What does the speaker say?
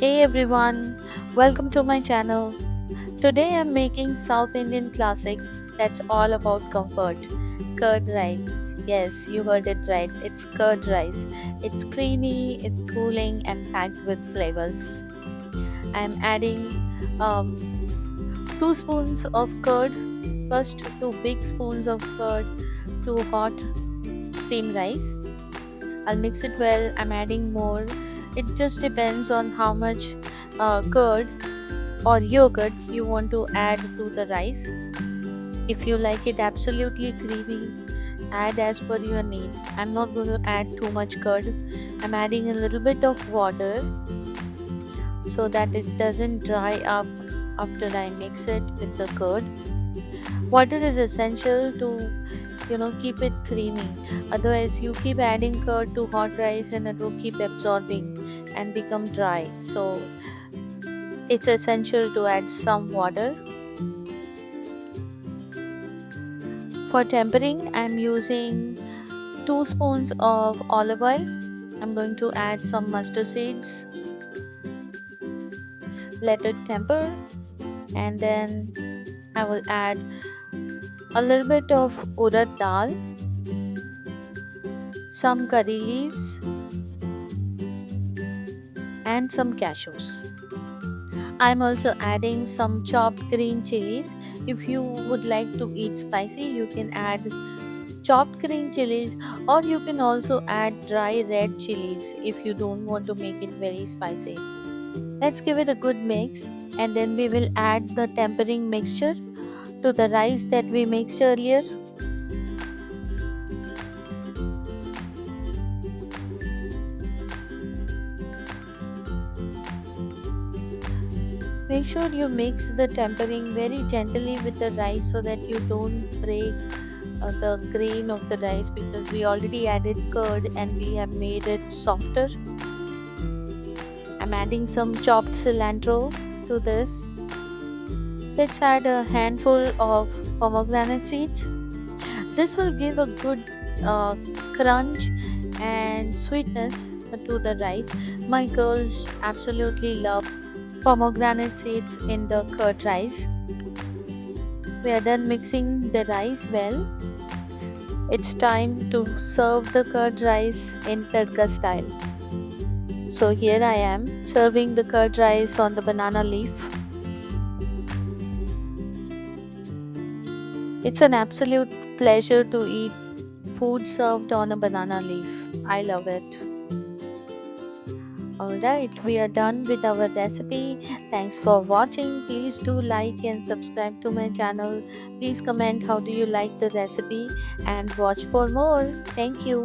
Hey everyone, welcome to my channel. Today I'm making South Indian classic that's all about comfort. Curd rice. Yes, you heard it right. It's curd rice. It's creamy, it's cooling and packed with flavors. I'm adding um, 2 spoons of curd. First 2 big spoons of curd to hot steamed rice. I'll mix it well. I'm adding more. It just depends on how much curd or yogurt you want to add to the rice. If you like it absolutely creamy, add as per your need. I'm not going to add too much curd. I'm adding a little bit of water so that it doesn't dry up after I mix it with the curd. Water is essential to keep it creamy. Otherwise you keep adding curd to hot rice and it will keep absorbing and become dry. So it's essential to add some water. For tempering, I'm using 2 spoons of olive oil. I'm going to add some mustard seeds, let it temper, and then I will add a little bit of urad dal, some curry leaves, and some cashews. I'm also adding some chopped green chilies. If you would like to eat spicy, you can add chopped green chilies, or you can also add dry red chilies if you don't want to make it very spicy. Let's give it a good mix, and then we will add the tempering mixture to the rice that we mixed earlier. Make sure you mix the tempering very gently with the rice so that you don't break the grain of the rice, because we already added curd and we have made it softer. I'm adding some chopped cilantro to this. Let's add a handful of pomegranate seeds. This will give a good crunch and sweetness to the rice. My girls absolutely love pomegranate seeds in the curd rice. We are done mixing the rice well. It's time to serve the curd rice in tadka style. So here I am serving the curd rice on the banana leaf. It's an absolute pleasure to eat food served on a banana leaf. I love it. Alright, we are done with our recipe. Thanks for watching. Please do like and subscribe to my channel. Please comment how do you like the recipe and watch for more. Thank you.